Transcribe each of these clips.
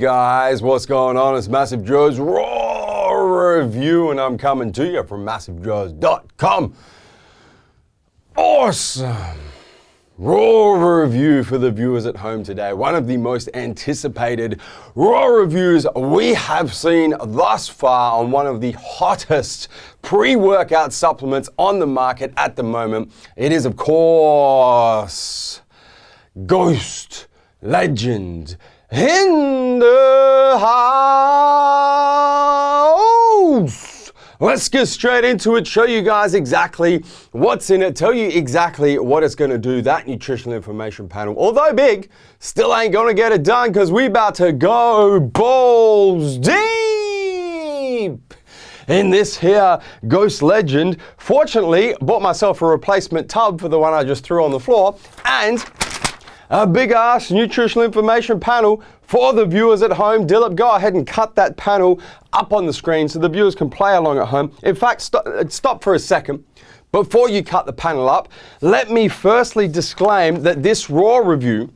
guys, what's going on? It's MassiveJoes RAW review, and I'm coming to you from MassiveJoes.com. Awesome raw review for the viewers at home today. One of the most anticipated raw reviews we have seen thus far on one of the hottest pre-workout supplements on the market at the moment. It is, of course, Ghost Legend in the house. Let's get straight into it, show you guys exactly what's in it, tell you exactly what it's going to do. That nutritional information panel, although big, still ain't going to get it done because we about to go balls deep in this here Ghost Legend. Fortunately, bought myself a replacement tub for the one I just threw on the floor, and a big ass nutritional information panel for the viewers at home. Dilip, go ahead and cut that panel up on the screen so the viewers can play along at home. In fact, stop for a second. Before you cut the panel up, let me firstly disclaim that this raw review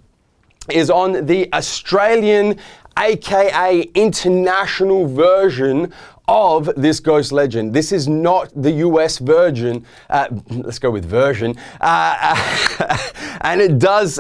is on the Australian, aka international version of this Ghost Legend. This is not the US version. Let's go with version. And it does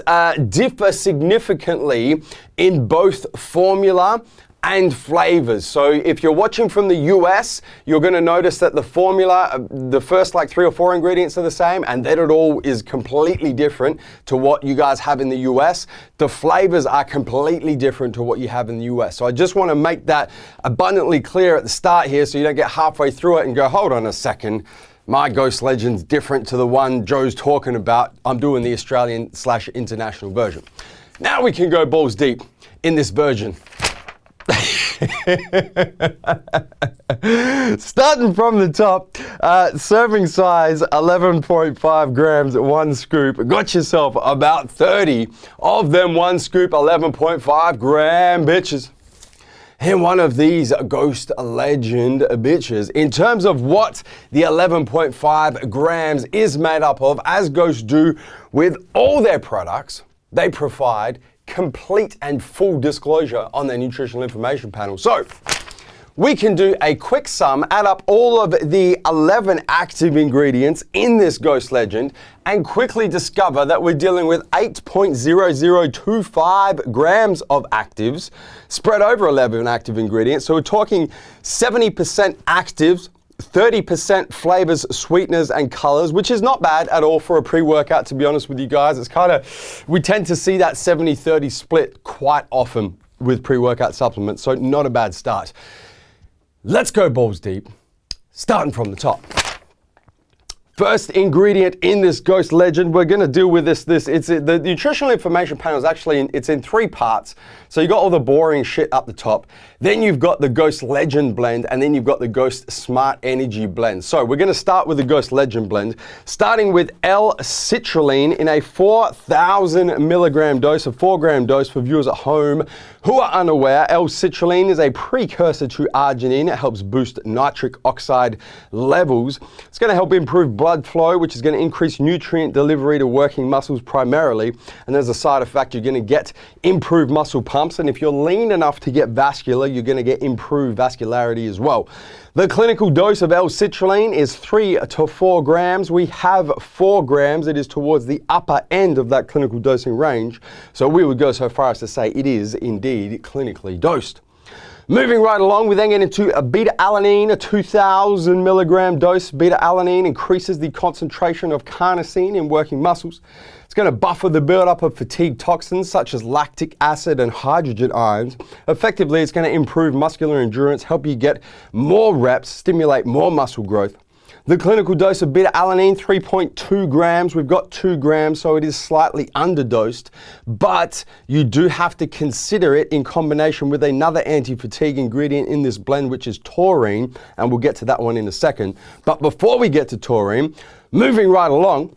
differ significantly in both formula and flavors. So if you're watching from the US, you're going to notice that the formula, the first like 3 or 4 ingredients are the same, and then it all is completely different to what you guys have in the US. The flavors are completely different to what you have in the US. So I just want to make that abundantly clear at the start here so you don't get halfway through it and go, hold on a second, my Ghost Legend's different to the one Joe's talking about. I'm doing the Australian/international version. Now we can go balls deep in this version. Starting from the top, serving size 11.5 grams, 1 scoop. Got yourself about 30 of them 1 scoop, 11.5 gram bitches in one of these Ghost Legend bitches. In terms of what the 11.5 grams is made up of, as Ghost do with all their products, they provide complete and full disclosure on their nutritional information panel. So we can do a quick sum, add up all of the 11 active ingredients in this Ghost Legend, and quickly discover that we're dealing with 8.0025 grams of actives spread over 11 active ingredients. So we're talking 70% actives, 30% flavors, sweeteners, and colors, which is not bad at all for a pre-workout, to be honest with you guys. It's kind of, we tend to see that 70-30 split quite often with pre-workout supplements, so not a bad start. Let's go balls deep, starting from the top. First ingredient in this Ghost Legend, we're going to deal with this. The nutritional information panel is actually it's in 3 parts. So you got all the boring shit up the top. Then you've got the Ghost Legend blend, and then you've got the Ghost Smart Energy blend. So we're going to start with the Ghost Legend blend, starting with L-citrulline in a 4,000 milligram dose, a 4 gram dose for viewers at home who are unaware. L-citrulline is a precursor to arginine. It helps boost nitric oxide levels. It's going to help improve blood flow, which is going to increase nutrient delivery to working muscles primarily. And as a side effect, you're going to get improved muscle pumps. And if you're lean enough to get vascular, you're going to get improved vascularity as well. The clinical dose of L-citrulline is 3 to 4 grams. We have 4 grams. It is towards the upper end of that clinical dosing range. So we would go so far as to say it is indeed clinically dosed. Moving right along, we then get into a beta-alanine, a 2,000 milligram dose. Beta-alanine increases the concentration of carnosine in working muscles. It's going to buffer the buildup of fatigue toxins such as lactic acid and hydrogen ions. Effectively, it's going to improve muscular endurance, help you get more reps, stimulate more muscle growth. The clinical dose of beta-alanine, 3.2 grams. We've got 2 grams, so it is slightly underdosed, but you do have to consider it in combination with another anti-fatigue ingredient in this blend, which is taurine, and we'll get to that one in a second. But before we get to taurine, moving right along,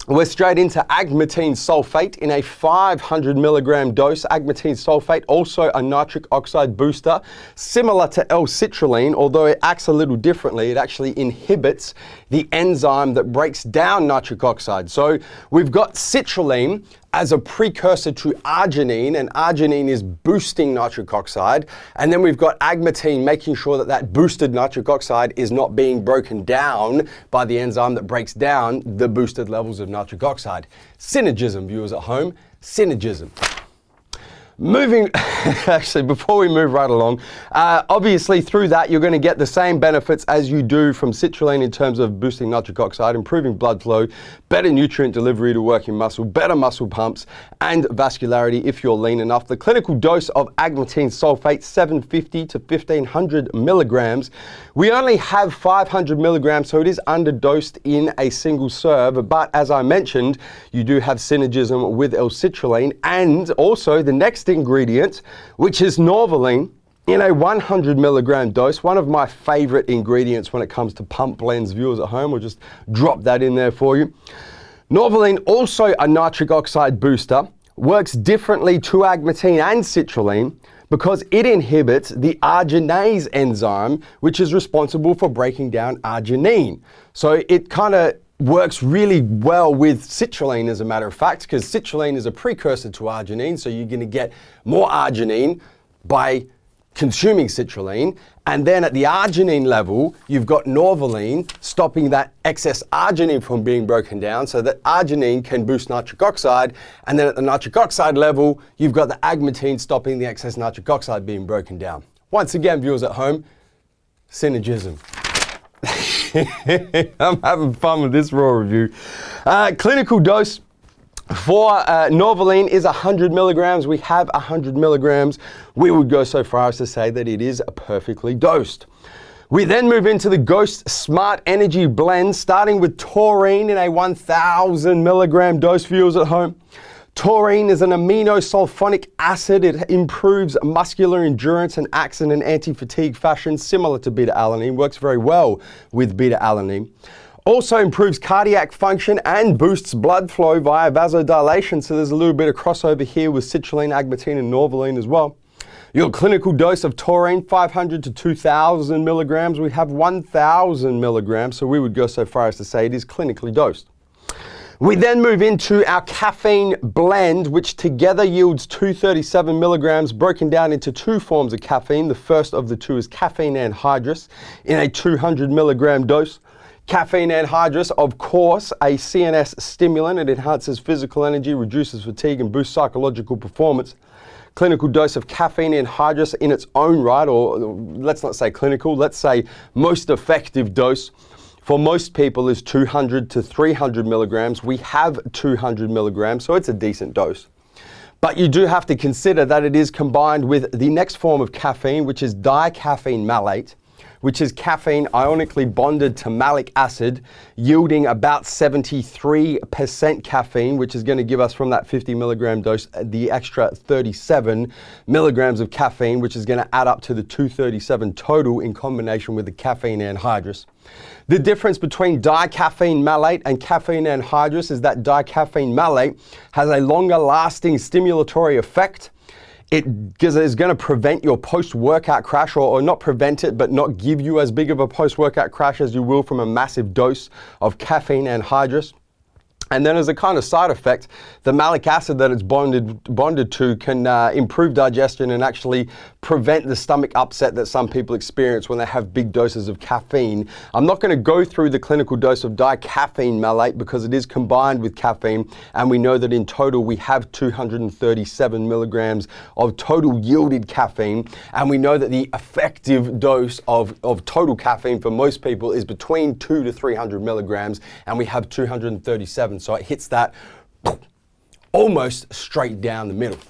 we're straight into agmatine sulfate in a 500 milligram dose. Agmatine sulfate, also a nitric oxide booster, similar to L-citrulline, although it acts a little differently. It actually inhibits the enzyme that breaks down nitric oxide. So we've got citrulline, as a precursor to arginine, and arginine is boosting nitric oxide. And then we've got agmatine making sure that that boosted nitric oxide is not being broken down by the enzyme that breaks down the boosted levels of nitric oxide. Synergism, viewers at home, synergism. Moving, actually, before we move right along, obviously through that you're going to get the same benefits as you do from citrulline in terms of boosting nitric oxide, improving blood flow, better nutrient delivery to working muscle, better muscle pumps, and vascularity if you're lean enough. The clinical dose of agmatine sulfate, 750 to 1500 milligrams. We only have 500 milligrams, so it is underdosed in a single serve. But as I mentioned, you do have synergism with L-citrulline, and also the next ingredient, which is norvaline, in a 100 milligram dose. One of my favorite ingredients when it comes to pump blends, viewers at home. We'll just drop that in there for you. Norvaline, also a nitric oxide booster, works differently to agmatine and citrulline because it inhibits the arginase enzyme, which is responsible for breaking down arginine. So it kind of works really well with citrulline, as a matter of fact, because citrulline is a precursor to arginine, so you're going to get more arginine by consuming citrulline. And then at the arginine level, you've got norvaline stopping that excess arginine from being broken down so that arginine can boost nitric oxide. And then at the nitric oxide level, you've got the agmatine stopping the excess nitric oxide being broken down. Once again, viewers at home, synergism. I'm having fun with this raw review. Clinical dose for norvaline is 100 milligrams. We have 100 milligrams. We would go so far as to say that it is perfectly dosed. We then move into the Ghost Smart Energy blend, starting with taurine in a 1000 milligram dose, viewers at home. Taurine is an aminosulfonic acid. It improves muscular endurance and acts in an anti-fatigue fashion similar to beta-alanine. Works very well with beta-alanine. Also improves cardiac function and boosts blood flow via vasodilation. So there's a little bit of crossover here with citrulline, agmatine, and norvaline as well. Your clinical dose of taurine, 500 to 2000 milligrams. We have 1000 milligrams. So we would go so far as to say it is clinically dosed. We then move into our caffeine blend, which together yields 237 milligrams, broken down into two forms of caffeine. The first of the two is caffeine anhydrous in a 200 milligram dose. Caffeine anhydrous, of course, a CNS stimulant. It enhances physical energy, reduces fatigue, and boosts psychological performance. Clinical dose of caffeine anhydrous in its own right, or let's not say clinical, let's say most effective dose, for most people is 200 to 300 milligrams. We have 200 milligrams, so it's a decent dose. But you do have to consider that it is combined with the next form of caffeine, which is dicaffeine malate, which is caffeine ionically bonded to malic acid, yielding about 73% caffeine, which is going to give us from that 50 milligram dose the extra 37 milligrams of caffeine, which is going to add up to the 237 total in combination with the caffeine anhydrous. The difference between dicaffeine malate and caffeine anhydrous is that dicaffeine malate has a longer lasting stimulatory effect. It is going to prevent your post-workout crash, or not prevent it, but not give you as big of a post-workout crash as you will from a massive dose of caffeine anhydrous. And then as a kind of side effect, the malic acid that it's bonded to can improve digestion and actually prevent the stomach upset that some people experience when they have big doses of caffeine. I'm not going to go through the clinical dose of dicaffeine malate because it is combined with caffeine, and we know that in total we have 237 milligrams of total yielded caffeine, and we know that the effective dose of total caffeine for most people is between 200 to 300 milligrams, and we have 237. So it hits that almost straight down the middle.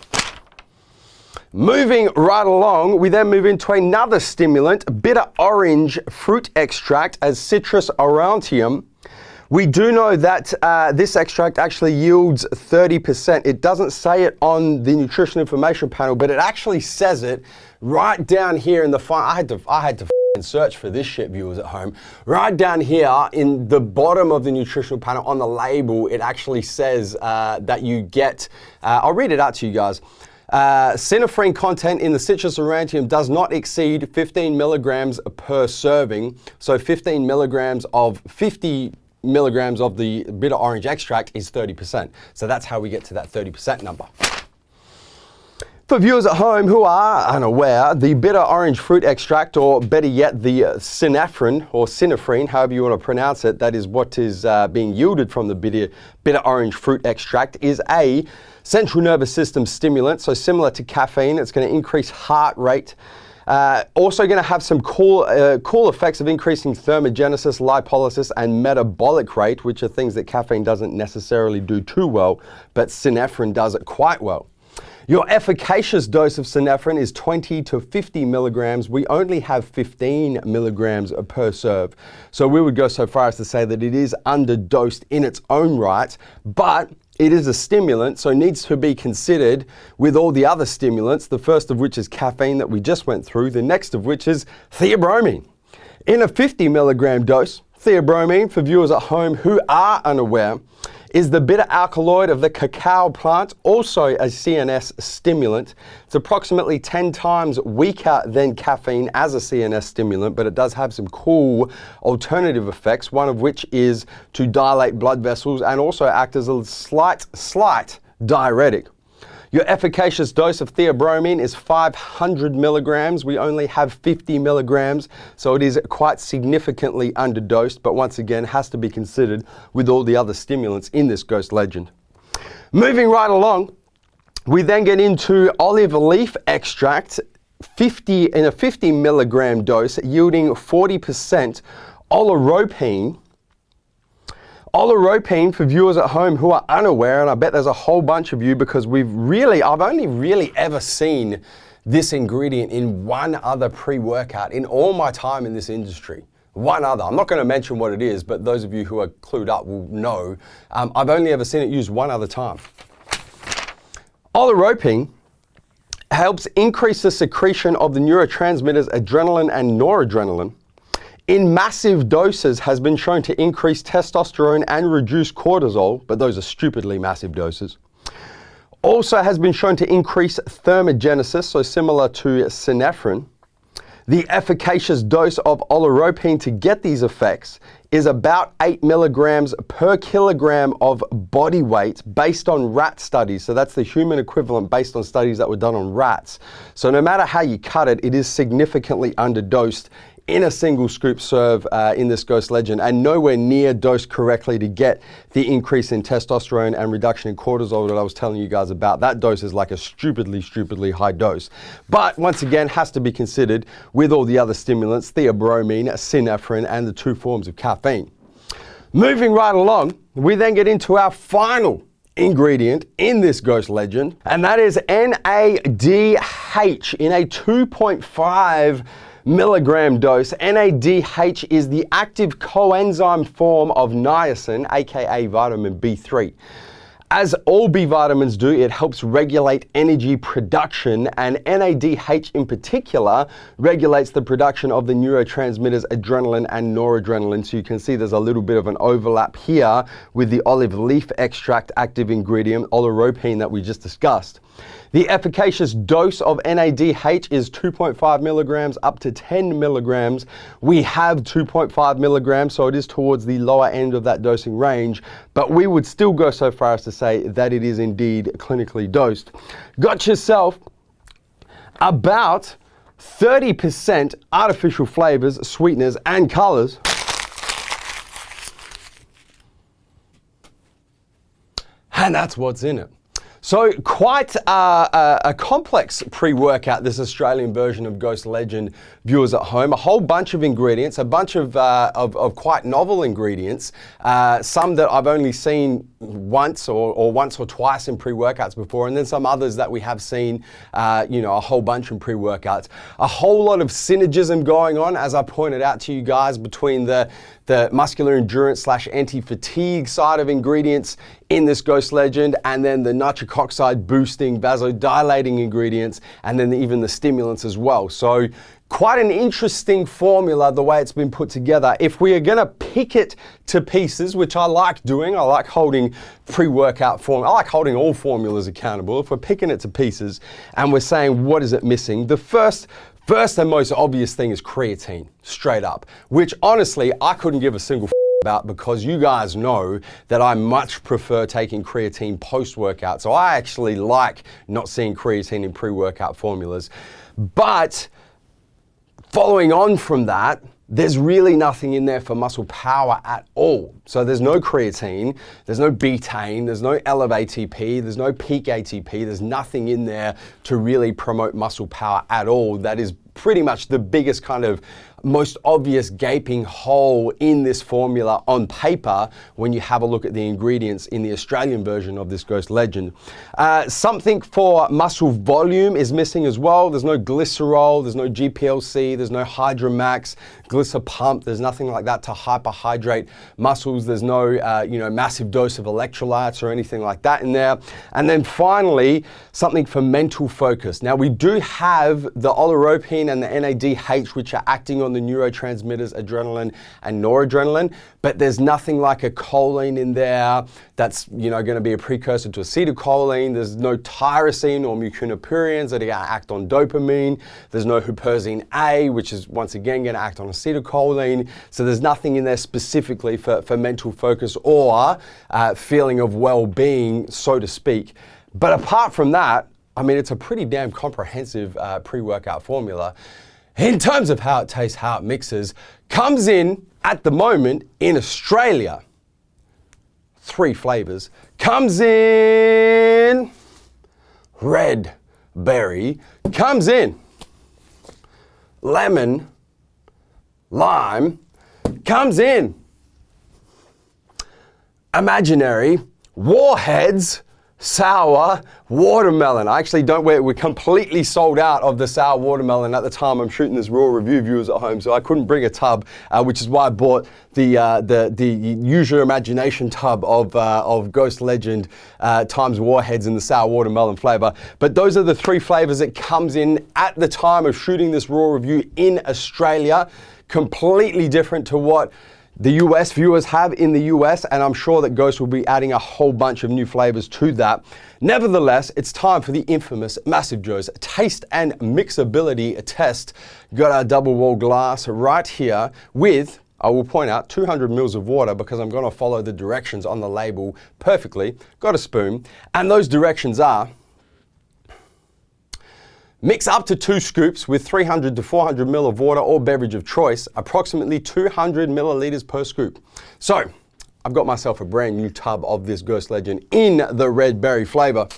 Moving right along, we then move into another stimulant, bitter orange fruit extract as Citrus aurantium. We do know that this extract actually yields 30%. It doesn't say it on the nutrition information panel, but it actually says it right down here in the I had to search for this shit, viewers at home. Right down here in the bottom of the nutritional panel on the label, it actually says that you get, I'll read it out to you guys. Synephrine content in the Citrus aurantium does not exceed 15 milligrams per serving. So 15 milligrams of 50 milligrams of the bitter orange extract is 30%. So that's how we get to that 30% number. For viewers at home who are unaware, the bitter orange fruit extract, or better yet, the synephrine or synephrine, however you want to pronounce it, that is what is being yielded from the bitter orange fruit extract, is a central nervous system stimulant. So similar to caffeine, it's going to increase heart rate. Also going to have some cool effects of increasing thermogenesis, lipolysis, and metabolic rate, which are things that caffeine doesn't necessarily do too well, but synephrine does it quite well. Your efficacious dose of synephrine is 20 to 50 milligrams. We only have 15 milligrams per serve. So we would go so far as to say that it is underdosed in its own right, but it is a stimulant, so needs to be considered with all the other stimulants, the first of which is caffeine that we just went through, the next of which is theobromine. In a 50 milligram dose, theobromine, for viewers at home who are unaware, is the bitter alkaloid of the cacao plant, also a CNS stimulant. It's approximately 10 times weaker than caffeine as a CNS stimulant, but it does have some cool alternative effects, one of which is to dilate blood vessels and also act as a slight diuretic. Your efficacious dose of theobromine is 500 milligrams. We only have 50 milligrams, so it is quite significantly underdosed, but once again has to be considered with all the other stimulants in this ghost legend. Moving right along, we then get into olive leaf extract, in a 50 milligram dose, yielding 40% oleuropein. Oleuropein, for viewers at home who are unaware, and I bet there's a whole bunch of you, because I've only really ever seen this ingredient in one other pre-workout in all my time in this industry. One other. I'm not going to mention what it is, but those of you who are clued up will know. I've only ever seen it used one other time. Oleuropein helps increase the secretion of the neurotransmitters adrenaline and noradrenaline. In massive doses has been shown to increase testosterone and reduce cortisol, but those are stupidly massive doses. Also has been shown to increase thermogenesis, so similar to synephrine. The efficacious dose of oleuropein to get these effects is about 8 milligrams per kilogram of body weight based on rat studies. So that's the human equivalent based on studies that were done on rats. So no matter how you cut it, it is significantly underdosed in a single scoop serve in this ghost legend, and nowhere near dosed correctly to get the increase in testosterone and reduction in cortisol that I was telling you guys about. That dose is like a stupidly high dose. But once again, has to be considered with all the other stimulants, theobromine, synephrine, and the two forms of caffeine. Moving right along, we then get into our final ingredient in this ghost legend, and that is NADH in a 2.5 milligram dose. NADH is the active coenzyme form of niacin, aka vitamin B3. As all B vitamins do, it helps regulate energy production, and NADH in particular regulates the production of the neurotransmitters adrenaline and noradrenaline. So you can see there's a little bit of an overlap here with the olive leaf extract active ingredient, oleuropein, that we just discussed. The efficacious dose of NADH is 2.5 milligrams up to 10 milligrams. We have 2.5 milligrams, so it is towards the lower end of that dosing range, but we would still go so far as to say that it is indeed clinically dosed. Got yourself about 30% artificial flavors, sweeteners, and colors. And that's what's in it. So quite a complex pre-workout, this Australian version of Ghost Legend, viewers at home. A whole bunch of ingredients, a bunch of quite novel ingredients, some that I've only seen once or once or twice in pre-workouts before, and then some others that we have seen, a whole bunch in pre-workouts. A whole lot of synergism going on, as I pointed out to you guys, between the muscular endurance / anti-fatigue side of ingredients in this Ghost Legend, and then the nitric oxide boosting, vasodilating ingredients, and then even the stimulants as well. So quite an interesting formula, the way it's been put together. If we are going to pick it to pieces, which I like doing, I like holding pre-workout formula, I like holding all formulas accountable. If we're picking it to pieces and we're saying what is it missing, the first and most obvious thing is creatine, straight up, which honestly I couldn't give a single about, because you guys know that I much prefer taking creatine post-workout. So I actually like not seeing creatine in pre-workout formulas. But following on from that, there's really nothing in there for muscle power at all. So there's no creatine, there's no betaine, there's no elevate ATP, there's no peak ATP, there's nothing in there to really promote muscle power at all. That is pretty much the biggest kind of most obvious gaping hole in this formula on paper when you have a look at the ingredients in the Australian version of this Ghost Legend. Something for muscle volume is missing as well. There's no glycerol, there's no GPLC, there's no Hydromax, Glycopump, there's nothing like that to hyperhydrate muscles. There's no massive dose of electrolytes or anything like that in there. And then finally, something for mental focus. Now we do have the oleuropein and the NADH, which are acting on the neurotransmitters adrenaline and noradrenaline, but there's nothing like a choline in there that's going to be a precursor to acetylcholine. There's no tyrosine or mucunapurines that are going to act on dopamine. There's no huperzine A, which is once again going to act on acetylcholine. So there's nothing in there specifically for mental focus or feeling of well-being, so to speak. But apart from that, I mean, it's a pretty damn comprehensive pre-workout formula. In terms of how it tastes, how it mixes, comes in at the moment in Australia, 3 flavors. Comes in red berry, comes in lemon, lime, comes in imaginary, warheads, sour watermelon. I actually don't we're completely sold out of the sour watermelon at the time I'm shooting this raw review, viewers at home, so I couldn't bring a tub, which is why I bought the Use Your Imagination tub of Ghost Legend times warheads in the sour watermelon flavor. But those are the 3 flavors it comes in at the time of shooting this raw review in Australia. Completely different to what the US viewers have in the US, and I'm sure that Ghost will be adding a whole bunch of new flavors to that. Nevertheless, it's time for the infamous MassiveJoes taste and mixability test. Got our double wall glass right here with, I will point out, 200 mils of water because I'm going to follow the directions on the label perfectly. Got a spoon, and those directions are: mix up to 2 scoops with 300 to 400 ml of water or beverage of choice, approximately 200 milliliters per scoop. So I've got myself a brand new tub of this Ghost Legend in the red berry flavor.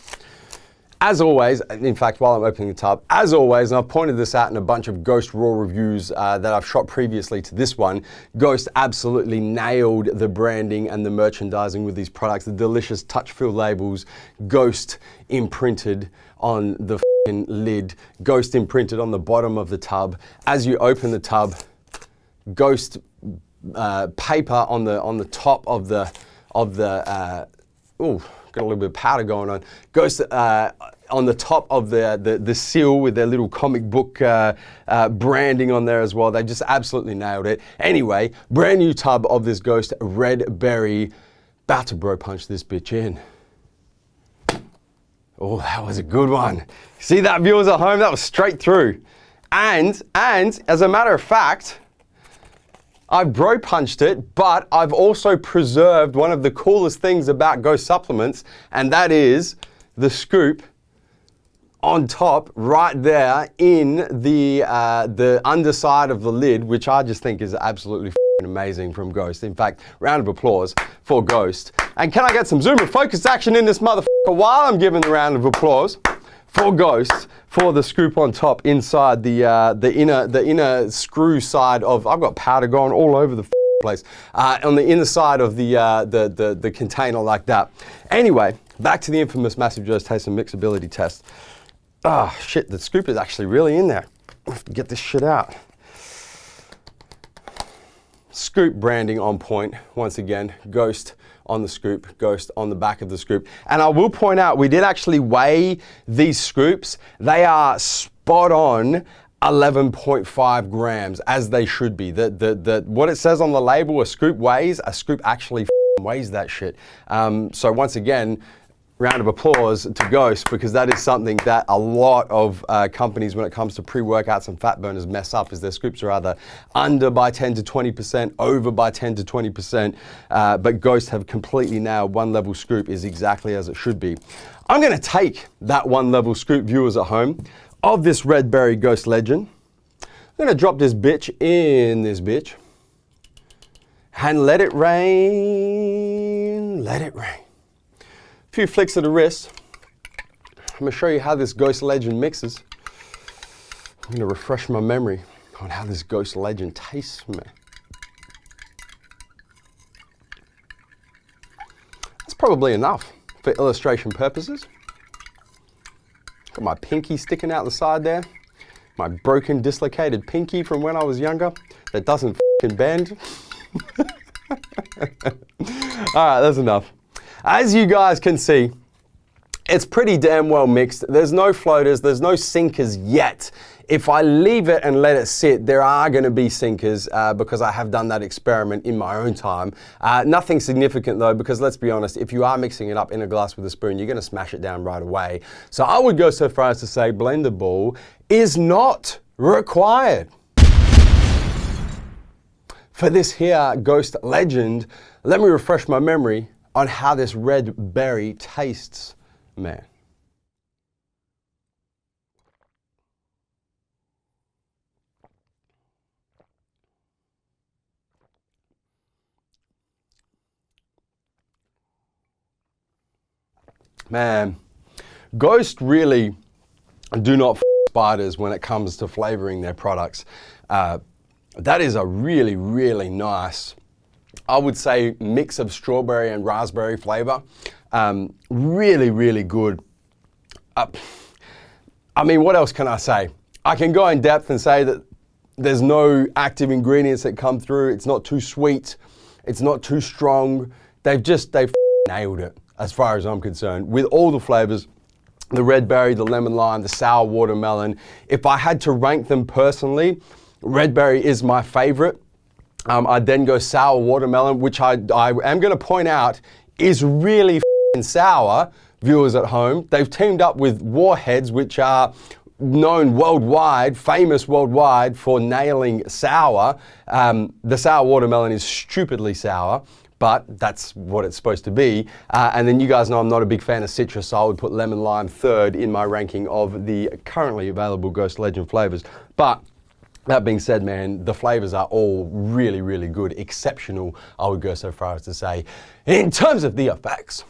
As always, in fact, while I'm opening the tub, as always, and I've pointed this out in a bunch of Ghost Raw reviews that I've shot previously to this one, Ghost absolutely nailed the branding and the merchandising with these products. The delicious touch-filled labels, Ghost imprinted on the lid, Ghost imprinted on the bottom of the tub. As you open the tub, Ghost paper on the top of the got a little bit of powder going on. Ghost on the top of the seal with their little comic book branding on there as well. They just absolutely nailed it. Anyway, brand new tub of this Ghost red berry. About to bro punch this bitch in. Oh, that was a good one. See that, viewers at home? That was straight through. And as a matter of fact, I bro punched it, but I've also preserved one of the coolest things about Ghost supplements, and that is the scoop on top right there in the underside of the lid, which I just think is absolutely amazing from Ghost. In fact, round of applause for Ghost. And can I get some zoom and focus action in this motherfucker while I'm giving the round of applause for Ghost for the scoop on top inside the inner screw side of, I've got powder going all over the place, on the inner side of the container like that. Anyway, back to the infamous MassiveJoes taste and mixability test. Ah, shit, the scoop is actually really in there. I have to get this shit out. Scoop branding on point, once again, Ghost on the scoop, Ghost on the back of the scoop. And I will point out, we did actually weigh these scoops. They are spot on 11.5 grams, as they should be. What it says on the label, a scoop weighs, a scoop actually weighs that shit. So once again, round of applause to Ghost, because that is something that a lot of companies, when it comes to pre-workouts and fat burners, mess up, is their scoops are either under by 10 to 20%, over by 10 to 20%, but Ghost have completely nailed one level scoop is exactly as it should be. I'm gonna take that one level scoop, viewers at home, of this Red Berry Ghost Legend. I'm gonna drop this bitch in this bitch and let it rain, let it rain. A few flicks of the wrist. I'm gonna show you how this Ghost Legend mixes. I'm gonna refresh my memory on how this Ghost Legend tastes, man. That's probably enough for illustration purposes. Got my pinky sticking out the side there. My broken, dislocated pinky from when I was younger that doesn't f***ing bend. All right, that's enough. As you guys can see, it's pretty damn well mixed. There's no floaters, there's no sinkers yet. If I leave it and let it sit, there are gonna be sinkers because I have done that experiment in my own time. Nothing significant though, because let's be honest, if you are mixing it up in a glass with a spoon, you're gonna smash it down right away. So I would go so far as to say blender ball is not required. For this here Ghost Legend, let me refresh my memory on how this red berry tastes, man. Man, Ghost really do not f spiders when it comes to flavoring their products. That is a really, really nice, I would say, mix of strawberry and raspberry flavor. Really, really good. I mean, what else can I say? I can go in depth and say that there's no active ingredients that come through. It's not too sweet. It's not too strong. They've nailed it as far as I'm concerned with all the flavors. The red berry, the lemon lime, the sour watermelon. If I had to rank them personally, red berry is my favorite. I'd then go sour watermelon, which I am going to point out is really f***ing sour, viewers at home. They've teamed up with Warheads, which are known worldwide, famous worldwide for nailing sour. The sour watermelon is stupidly sour, but that's what it's supposed to be. And then you guys know I'm not a big fan of citrus, so I would put lemon lime third in my ranking of the currently available Ghost Legend flavors. But that being said, man, the flavors are all really, really good, exceptional, I would go so far as to say, in terms of the effects.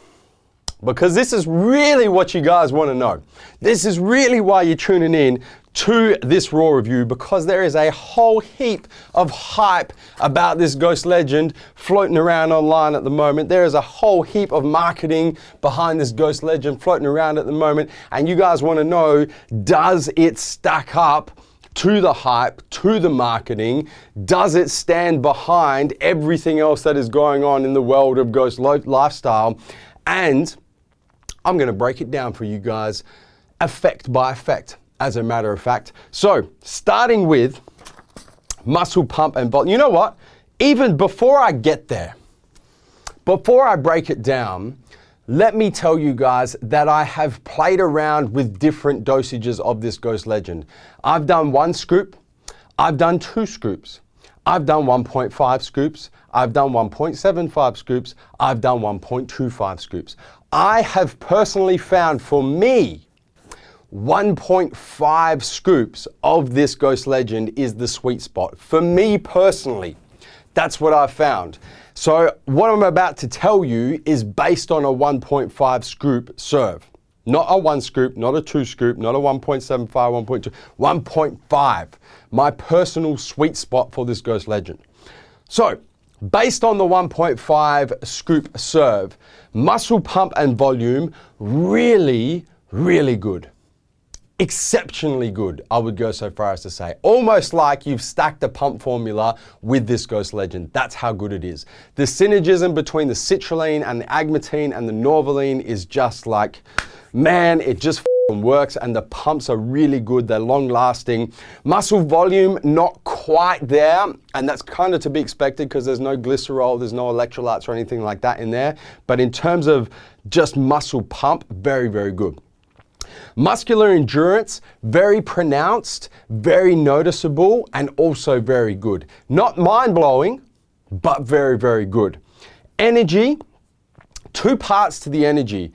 Because this is really what you guys want to know. This is really why you're tuning in to this raw review, because there is a whole heap of hype about this Ghost Legend floating around online at the moment. There is a whole heap of marketing behind this Ghost Legend floating around at the moment. And you guys want to know, does it stack up to the hype, to the marketing? Does it stand behind everything else that is going on in the world of Ghost lifestyle? And I'm going to break it down for you guys, effect by effect, as a matter of fact. So, starting with muscle pump and volume. You know what? Even before I get there, before I break it down, let me tell you guys that I have played around with different dosages of this Ghost Legend. I've done 1 scoop, I've done 2 scoops, I've done 1.5 scoops, I've done 1.75 scoops, I've done 1.25 scoops. I have personally found, for me, 1.5 scoops of this Ghost Legend is the sweet spot. For me personally, that's what I've found. So what I'm about to tell you is based on a 1.5 scoop serve. Not a 1 scoop, not a 2 scoop, not a 1.75, 1.2, 1.5. My personal sweet spot for this Ghost Legend. So, based on the 1.5 scoop serve, muscle pump and volume, really, really good. Exceptionally good, I would go so far as to say. Almost like you've stacked a pump formula with this Ghost Legend. That's how good it is. The synergism between the citrulline and the agmatine and the norvaline is just like, man, it just works, and the pumps are really good. They're long lasting. Muscle volume, not quite there, and that's kind of to be expected because there's no glycerol, there's no electrolytes or anything like that in there. But in terms of just muscle pump, very, very good. Muscular endurance, very pronounced, very noticeable, and also very good. Not mind-blowing, but very, very good. Energy, two parts to the energy.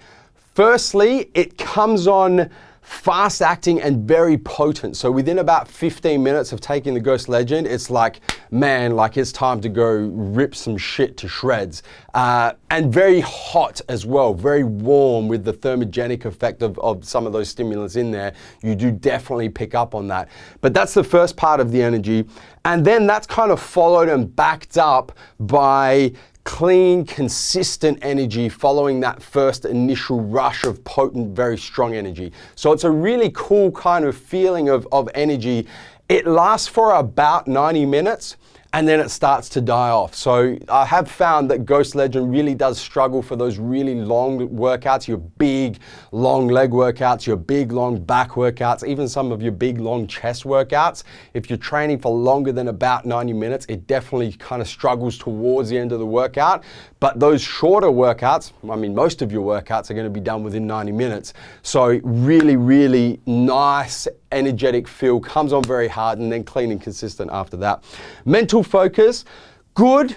Firstly, it comes on fast acting and very potent. So within about 15 minutes of taking the Ghost Legend, it's like, man, like it's time to go rip some shit to shreds. And very hot as well, very warm with the thermogenic effect of some of those stimulants in there. You do definitely pick up on that. But that's the first part of the energy. And then that's kind of followed and backed up by clean, consistent energy following that first initial rush of potent, very strong energy. So it's a really cool kind of feeling of energy. It lasts for about 90 minutes. And then it starts to die off. So I have found that Ghost Legend really does struggle for those really long workouts, your big, long leg workouts, your big, long back workouts, even some of your big, long chest workouts. If you're training for longer than about 90 minutes, it definitely kind of struggles towards the end of the workout. But those shorter workouts, I mean, most of your workouts are going to be done within 90 minutes. So really, really nice, energetic feel, comes on very hard, and then clean and consistent after that. Mental focus, good,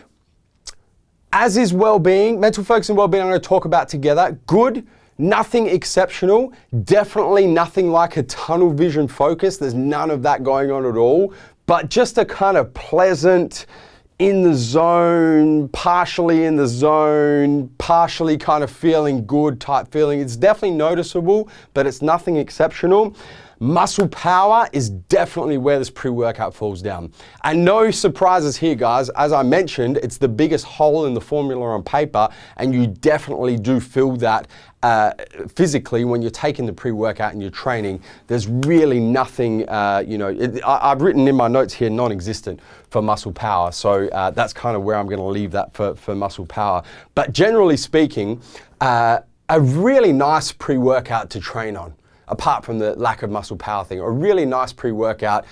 as is well-being. Mental focus and well-being I'm going to talk about together. Good, nothing exceptional, definitely nothing like a tunnel vision focus. There's none of that going on at all, but just a kind of pleasant, in the zone, partially in the zone, partially kind of feeling good type feeling. It's definitely noticeable, but it's nothing exceptional. Muscle power is definitely where this pre-workout falls down. And no surprises here, guys. As I mentioned, it's the biggest hole in the formula on paper, and you definitely do feel that physically when you're taking the pre-workout and you're training. There's really nothing, I've written in my notes here, non-existent for muscle power. So that's kind of where I'm going to leave that for muscle power. But generally speaking, a really nice pre-workout to train on, apart from the lack of muscle power thing. A really nice pre-workout,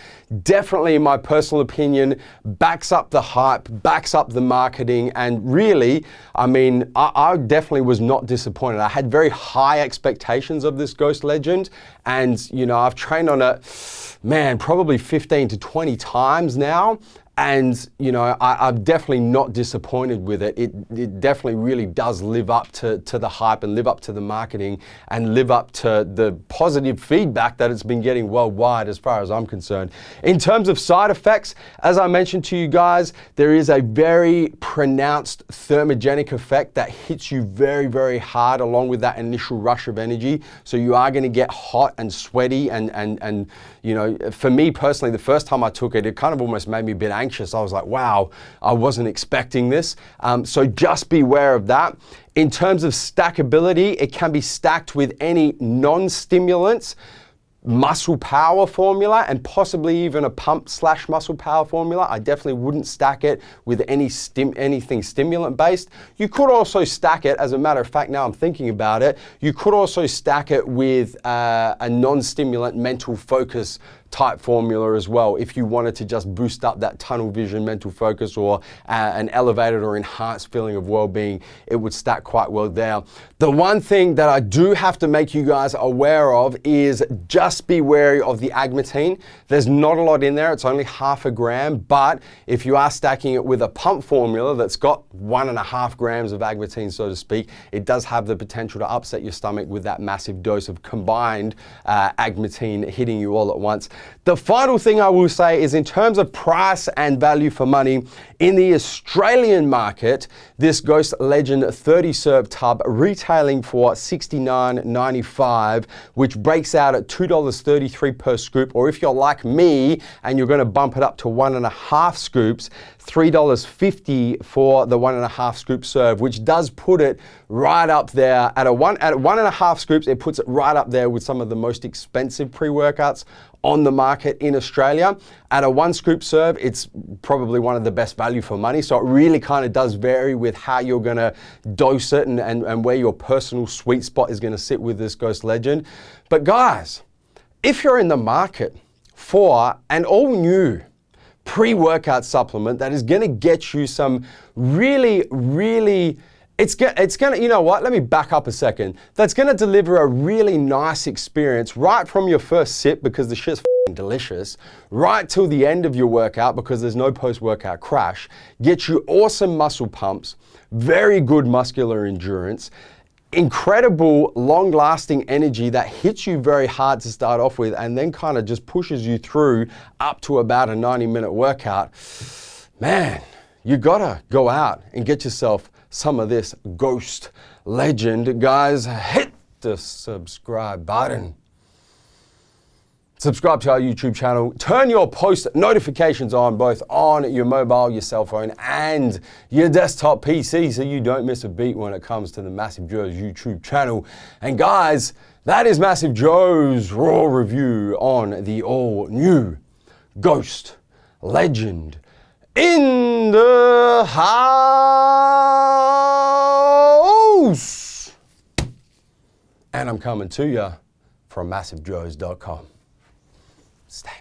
definitely in my personal opinion, backs up the hype, backs up the marketing, and really, I mean, I definitely was not disappointed. I had very high expectations of this Ghost Legend, and I've trained on it, man, probably 15 to 20 times now. And, I'm definitely not disappointed with it. It definitely really does live up to the hype and live up to the marketing and live up to the positive feedback that it's been getting worldwide as far as I'm concerned. In terms of side effects, as I mentioned to you guys, there is a very pronounced thermogenic effect that hits you very, very hard along with that initial rush of energy. So you are going to get hot and sweaty and for me personally, the first time I took it, it kind of almost made me a bit anxious. I was like, wow, I wasn't expecting this. So just beware of that. In terms of stackability, it can be stacked with any non-stimulants, muscle power formula, and possibly even a pump/muscle power formula. I definitely wouldn't stack it with anything stimulant based. You could also stack it, as a matter of fact, now I'm thinking about it, you could also stack it with a non-stimulant mental focus type formula as well, if you wanted to just boost up that tunnel vision, mental focus, or an elevated or enhanced feeling of well-being. It would stack quite well there. The one thing that I do have to make you guys aware of is just be wary of the agmatine. There's not a lot in there. It's only 0.5 gram, but if you are stacking it with a pump formula that's got 1.5 grams of agmatine, so to speak, it does have the potential to upset your stomach with that massive dose of combined agmatine hitting you all at once. The final thing I will say is, in terms of price and value for money, in the Australian market, this Ghost Legend 30 serve tub retailing for $69.95, which breaks out at $2.33 per scoop, or if you're like me and you're going to bump it up to 1.5 scoops, $3.50 for the 1.5 scoop serve, which does put it right up there. At 1.5 scoops, it puts it right up there with some of the most expensive pre-workouts on the market in Australia. At a 1 scoop serve, it's probably one of the best value for money. So it really kind of does vary with how you're gonna dose it and where your personal sweet spot is gonna sit with this Ghost Legend. But guys, if you're in the market for an all new pre-workout supplement that is gonna get you some really, it's gonna, you know what, let me back up a second. That's gonna deliver a really nice experience right from your first sip, because the shit's delicious, right till the end of your workout, because there's no post-workout crash. Get you awesome muscle pumps, very good muscular endurance, incredible long-lasting energy that hits you very hard to start off with, and then kind of just pushes you through up to about a 90-minute workout. Man, you gotta go out and get yourself some of this Ghost Legend. Guys, hit the subscribe button. Subscribe to our YouTube channel. Turn your post notifications on, both on your mobile, your cell phone, and your desktop PC, so you don't miss a beat when it comes to the MassiveJoes YouTube channel. And guys, that is MassiveJoes RAW review on the all-new Ghost Legend in the house. And I'm coming to you from MassiveJoes.com. Stay.